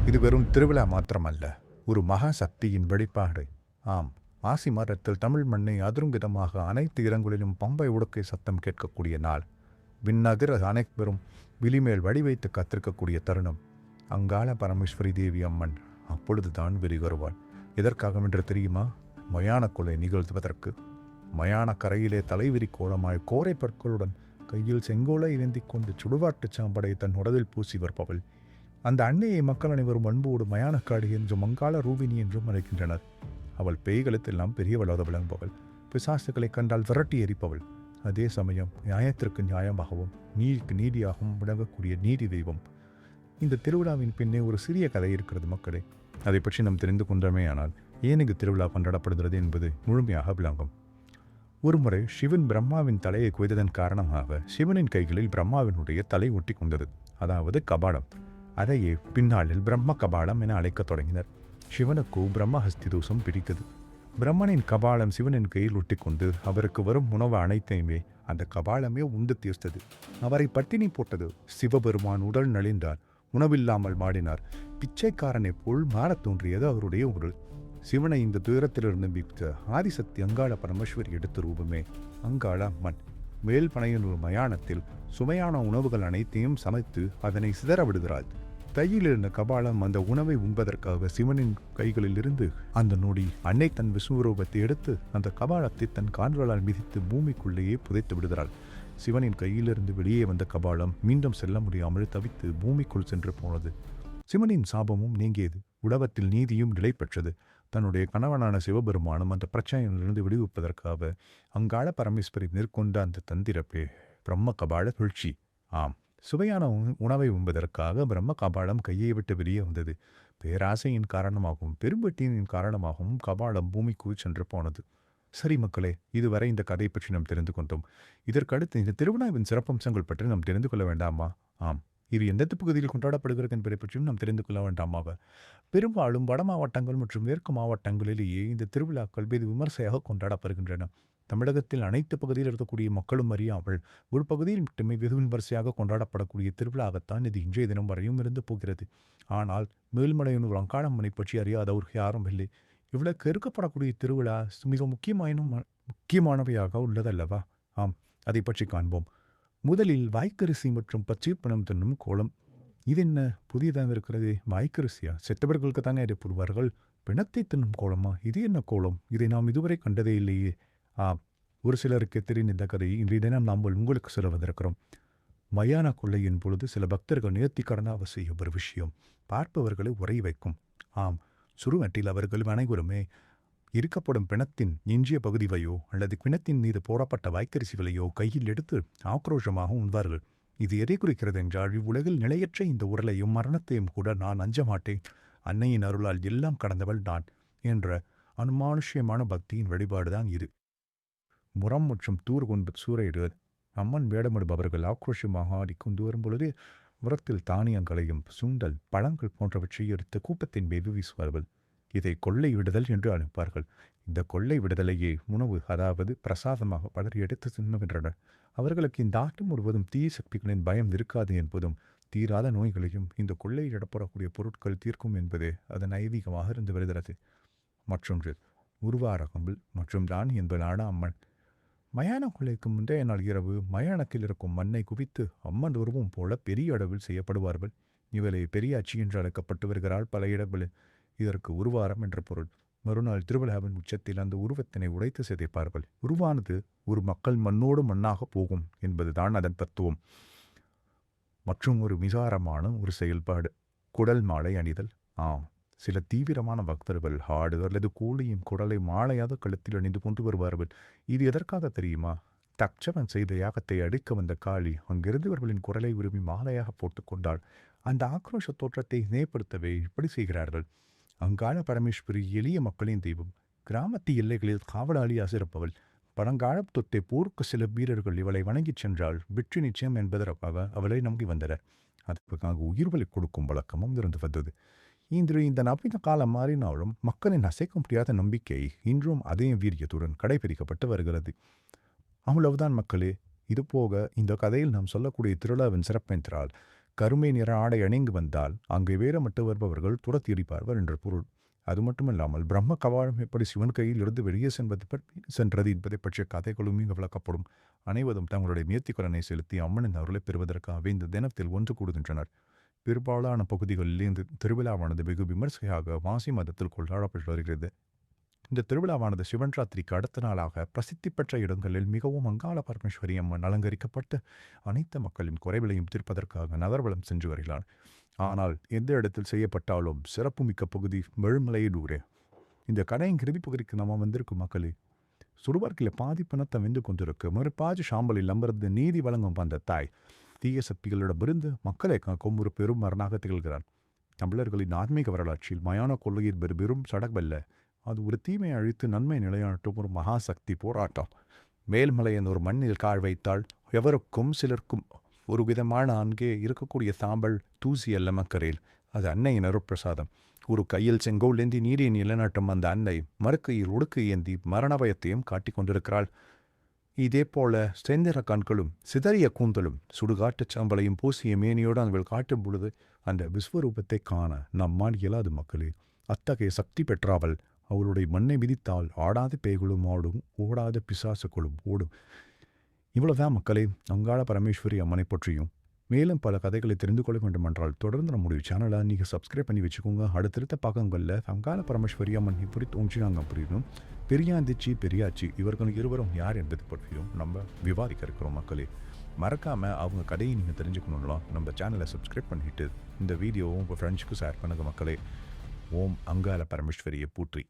இது வெறும் திருவிழா மாத்திரமல்ல, ஒரு மகா சக்தியின் வெளிப்பாடு. ஆம், மாசி மாதத்தில் தமிழ் மண்ணை அதிரும் விதமாக அனைத்து இடங்களிலும் பம்பை உடுக்கை சத்தம் கேட்கக்கூடிய நாள். விண்ணதிர அனைவரும் விழிமேல் வடிவைத்து காத்திருக்கக்கூடிய தருணம். அங்காள பரமேஸ்வரி தேவி அம்மன் அப்பொழுதுதான் வெளிவருவாள். எதற்காகவென்று தெரியுமா? மயான கொலை நிகழ்த்துவதற்கு. மயான கரையிலே தலைவிரி கோலமாய் கோரை பற்களுடன் கையில் செங்கோலை ஏந்தி கொண்டு சுடுகாட்டுச் சாம்படை தன் உடலில் பூசி வருபவள். அந்த அன்னையை மக்கள் அனைவரும் அன்போடு மயானக்காடு என்றும் மங்காள ரூபினி என்றும் அழைக்கின்றனர். அவள் பேய்களுக்கெல்லாம் பெரியவளாக விளங்குபவள். பிசாசுகளை கண்டால் விரட்டி எரிப்பவள். அதே சமயம் நியாயத்திற்கு நியாயமாகவும் நீதிக்கு நீதியாகவும் விளங்கக்கூடிய நீதி தெய்வம். இந்த திருவிழாவின் பின்னே ஒரு சிறிய கதை இருக்கிறது மக்களே. அதை பற்றி நாம் தெரிந்து கொண்டோமே. ஆனால் ஏன் இங்கு திருவிழா கொண்டாடப்படுகிறது என்பது முழுமையாக விளங்கும். ஒருமுறை சிவன் பிரம்மாவின் தலையை கொய்ததன் காரணமாக சிவனின் கைகளில் பிரம்மாவினுடைய தலை ஒட்டி கொண்டது, அதாவது கபாலம். அதையே பின்னாளில் பிரம்ம கபாலம் என அழைக்கத் தொடங்கினர். சிவனுக்கு பிரம்மஹஸ்தி தோஷம் பிடித்தது. பிரம்மனின் கபாலம் சிவனின் கையில் ஒட்டி கொண்டு அவருக்கு வரும் உணவு அனைத்தையுமே அந்த கபாலமே உண்டு தீர்த்தது. அவரை பட்டினி போட்டது. சிவபெருமான் உடல் நலிந்தார். உணவில்லாமல் மாடினார். பிச்சைக்காரனை போல் மாறத் தோன்றியது அவருடைய உடல். சிவனை இந்த துயரத்திலிருந்து மீட்க ஆதிசக்தி அங்காள பரமேஸ்வரி எடுத்த ரூபமே அங்காள அம்மன். மேல்பனையனூர் மயானத்தில் சுமையான உணவுகள் அனைத்தையும் சமைத்து அதனை சிதற விடுகிறாள். கையில் இருந்த கபாலம் அந்த உணவை உண்பதற்காக சிவனின் கைகளில் இருந்து அந்த நொடி அன்னை தன் விஸ்வரூபத்தை எடுத்து அந்த கபாலத்தை தன் கால்களால் மிதித்து பூமிக்குள்ளேயே புதைத்து விடுகிறாள். சிவனின் கையிலிருந்து வெளியே வந்த கபாலம் மீண்டும் செல்ல முடியாமல் தவித்து பூமிக்குள் சென்று போனது. சிவனின் சாபமும் நீங்கியது. உலகத்தில் நீதியும் நிலை பெற்றது. தன்னுடைய கணவனான சிவபெருமானும் அந்த பிரச்சனையிலிருந்து விடுவிப்பதற்காக அங்காள பரமேஸ்வரி மேற்கொண்ட அந்த தந்திரப்பே பிரம்ம கபால சுழற்சி. ஆம், சுவையான உணவை உண்பதற்காக பிரம்ம கபாலம் கையை விட்டு வெளியே வந்தது. பேராசையின் காரணமாகவும் பெரும்பட்டியின் காரணமாகவும் கபாலம் பூமிக்குள் சென்று போனது. சரி மக்களே, இதுவரை இந்த கதை பற்றி நாம் தெரிந்து கொண்டோம். இதற்கடுத்து இந்த திருவிழாவின் சிறப்பம்சங்கள் பற்றி நாம் தெரிந்து கொள்ள வேண்டாமா? ஆம், இது எந்த பகுதியில் கொண்டாடப்படுகிறது என்பதை பற்றியும் நாம் தெரிந்து கொள்ள வேண்டாமாக? பெரும்பாலும் வட மாவட்டங்கள் மற்றும் மேற்கு மாவட்டங்களிலேயே இந்த திருவிழாக்கள் வெகு விமர்சையாக கொண்டாடப்படுகின்றன. தமிழகத்தில் அனைத்து பகுதியில் இருக்கக்கூடிய மக்களும் அறியாமல் ஒரு பகுதியில் மட்டுமே வெகு விமர்சையாக கொண்டாடப்படக்கூடிய திருவிழாகத்தான் இது இன்றைய தினம் வரையும் இருந்து போகிறது. ஆனால் மேல்மலையனூர் அங்காளம்மனை பற்றி அறியாதவர் யாரும் இல்லை. இவ்வளவு கெருக்கப்படக்கூடிய திருவிழா மிக முக்கியமானவையாக உள்ளதல்லவா? ஆம், அதை பற்றி காண்போம். முதலில் வாய்க்கரிசி மற்றும் பச்சைப்பணம் தின்னும் கோலம். இது என்ன புதியதாக இருக்கிறது? வாய்க்கரிசியா? செத்தவர்களுக்கு தானே அதை போடுவார்கள். பிணத்தை தின்னும் கோலமா? இது என்ன கோலம்? இதை நாம் இதுவரை கண்டதே இல்லையே. ஒரு சிலருக்கு தெரியும் இந்த கதை. இன்றைய தினம் நாம் உங்களுக்கு சொல்ல வந்திருக்கிறோம். மயான கொள்ளையின் பொழுது சில பக்தர்கள் நேர்த்திக்கடனாக செய்யும் ஒரு விஷயம் பார்ப்பவர்களை உரை வைக்கும். ஆம், சுருவட்டில் அவர்கள் அனைவருமே இருக்கப்படும் பிணத்தின் எஞ்சிய பகுதிவையோ அல்லது பிணத்தின் மீது போடப்பட்ட வாய்க்கரிசிகளையோ கையில் எடுத்து ஆக்ரோஷமாக உண்பார்கள். இது எதை குறிக்கிறது என்றால், இவ்வுலகில் நிலையற்ற இந்த உடலையும் மரணத்தையும் கூட நான் அஞ்ச மாட்டேன், அன்னையின் அருளால் எல்லாம் கடந்தவள் நான் என்ற அனுமானுஷ்யமான பக்தியின் வழிபாடுதான் இது. முரம் மற்றும் தூர் கொண்டு சூறையிடுவது. அம்மன் வேடமிடுபவர்கள் ஆக்ரோஷமாக ஆடிக்கொண்டு வரும்பொழுது உரத்தில் தானியங்களையும் சுண்டல் பழங்கள் போன்றவற்றை எடுத்து கூட்டத்தின் மீது வீசுவார்கள். இதை கொள்ளை விடுதல் என்று அழைப்பார்கள். இந்த கொள்ளை விடுதலையே உணவு, அதாவது பிரசாதமாக பலர் எடுத்து தின்னுகின்றனர். அவர்களுக்கு இந்த ஆட்டம் முழுவதும் தீய சக்திகளின் பயம் இருக்காது என்பதும் தீராத நோய்களையும் இந்த கொள்ளையிடப்படக்கூடிய பொருட்கள் தீர்க்கும் என்பது அதன் ஐதீகமாக இருந்து வருகிறது. மற்றொன்று உருவாரகம்பல் மற்றும் ராணி என்பதான அம்மன். மயான கொள்ளைக்கு முந்தைய நாள் இரவு மயானத்தில் இருக்கும் மண்ணை குவித்து அம்மன் உருவம் போல பெரிய அளவில் செய்யப்படுவார்கள். இவளை பெரிய அச்சி என்று அழைக்கப்பட்டு வருகிறாள் பல இடங்களில். இதற்கு உருவாரம் என்ற பொருள். மறுநாள் திருவிழாவின் உச்சத்தில் அந்த உருவத்தினை உடைத்து சிதைப்பார்கள். உருவானது ஒரு மக்கள் மண்ணோடு மண்ணாக போகும் என்பதுதான் அதன் தத்துவம். மற்றும் ஒரு மிசாரமான ஒரு செயல்பாடு குடல் மாலை அணிதல். சில தீவிரமான பக்தர்கள் ஆடு அல்லது கோழியின் குடலை மாலையாக கழுத்தில் அணிந்து கொண்டு வருவார்கள். இது எதற்காக தெரியுமா? தக்ஷவன் செய்த யாகத்தை அடிக்க வந்த காளி அங்கிருந்தவர்களின் குரலை விரும்பி மாலையாக போட்டுக்கொண்டாள். அந்த ஆக்ரோஷ தோற்றத்தை நினைப்படுத்தவே இப்படி செய்கிறார்கள். அங்காள பரமேஸ்வரி எளிய மக்களின் தெய்வம். கிராமத்து எல்லைகளில் காவலாளியாக இருப்பவள். பழங்கால தொத்தை போருக்கு சில வீரர்கள் இவளை வணங்கிச் சென்றால் வெற்றி நிச்சயம் என்பதற்காக அவளை நம்பி வந்தனர். அதற்காக உயிர்வலை கொடுக்கும் வழக்கமும் இருந்து வந்தது. இன்று இந்த நவீன காலம் மாறினாலும் மக்களின் அசைக்க முடியாத நம்பிக்கை இன்றும் அதே வீரியத்துடன் கடைபிடிக்கப்பட்டு வருகிறது. அவ்வளவுதான் மக்களே. இதுபோக இந்த கதையில் நாம் சொல்லக்கூடிய திருவிழாவின் சிறப்பென்றால் கருமை நிற ஆடை அணிந்து வந்தால் அங்கே வேறமட்டு வருபவர்கள் துரத்தி அடிப்பார்கள் என்ற பொருள். அது மட்டுமல்லாமல் பிரம்ம கவாடம் எப்படி சிவன் கையில் இருந்து வெளியே சென்றது என்பதை பற்றிய கதைகளும் இங்கு விளக்கப்படும். அனைவரும் தங்களுடைய நேர்த்திக்கடனை செலுத்தி அம்மனின் அருளை பெறுவதற்காக இந்த தினத்தில் ஒன்று கூடுகின்றனர். பெரும்பாலான பகுதிகளில் இந்த திருவிழாவானது வெகு விமர்சையாக மாசி மதத்தில் கொண்டாடப்பட்டு வருகிறது. இந்த திருவிழாவானது சிவன் ராத்திரிக்கு அடுத்த நாளாக பிரசித்தி பெற்ற இடங்களில் மிகவும் அங்காள பரமேஸ்வரி அம்மன் அலங்கரிக்கப்பட்டு அனைத்து மக்களின் குறைகளையும் தீர்ப்பதற்காக நகர்வலம் சென்று வருகிறார். ஆனால் எந்த இடத்தில் செய்யப்பட்டாலும் சிறப்புமிக்க பகுதி வெழுமலையடூரே. இந்த கடையின் இறுதி பகுதிக்கு நம்ம வந்திருக்கும் மக்களே, சுடுவார்க்கில் பாதி பணத்தை வெந்து கொண்டிருக்கு மறுபாதி சாம்பலில் அமர்ந்து நீதி வழங்கும் வந்த தாய் தீய சக்திகளிடமிருந்து மக்களை காக்கும் ஒரு பெரும் மரணாக திகழ்கிறார். தமிழர்களின் ஆன்மீக வரலாற்றில் மயான கொள்ளையில் பெரும் சடகல்ல, அது ஒரு தீமையை அழித்து நன்மை நிலையாட்டும் ஒரு மகாசக்தி போராட்டம். மேல்மலை என்ற ஒரு மண்ணில் கால் வைத்தால் எவருக்கும் சிலருக்கும் ஒரு விதமான அங்கே இருக்கக்கூடிய சாம்பல் தூசி அல்ல மக்கரையில், அது அன்னையின் அருட்பிரசாதம். ஒரு கையில் செங்கோல் ஏந்தி நீரின் நிலநாட்டும் அந்த அன்னை மறுக்கையில் உடுக்கு ஏந்தி மரண பயத்தையும் காட்டிக் கொண்டிருக்கிறாள். இதே போல செந்திர கண்களும் சிதறிய கூந்தலும் சுடுகாட்டுச் சாம்பலையும் பூசிய மேனியோடு அவள் காட்டும் பொழுது அந்த விஸ்வரூபத்தை காண நம்மால் இயலாது மக்களே. அத்தகைய சக்தி பெற்றாவள் அவளுடைய மண்ணை மிதித்தால் ஆடாத பேய்களும் ஆடும், ஓடாத பிசாசுகளும் ஓடும். இவ்வளவுதான் மக்களே அங்காள பரமேஸ்வரி அம்மனை பற்றியும். மேலும் பல கதைகளை தெரிந்து கொள்ள வேண்டும் என்றால் தொடர்ந்து நம்முடைய சேனலை நீங்கள் சப்ஸ்கிரைப் பண்ணி வச்சுக்கோங்க. அடுத்தடுத்த பாகங்களில் அங்காள பரமேஸ்வரி அம்மன் இப்படி தோன்றினாங்க அப்படின்னும் பெரியாந்திச்சி பெரியாச்சி இவர்கள் இருவரும் யார் என்பது பற்றியும் நம்ம விவாதிக்க இருக்கிறோம் மக்களே. மறக்காமல் அவங்க கதையை நீங்கள் தெரிஞ்சுக்கணும்லாம் நம்ம சேனலை சப்ஸ்கிரைப் பண்ணிவிட்டு இந்த வீடியோவும் உங்கள் ஃப்ரெண்ட்ஸுக்கு ஷேர் பண்ணுங்கள் மக்களே. ஓம் அங்காள பரமேஸ்வரியை போற்றி.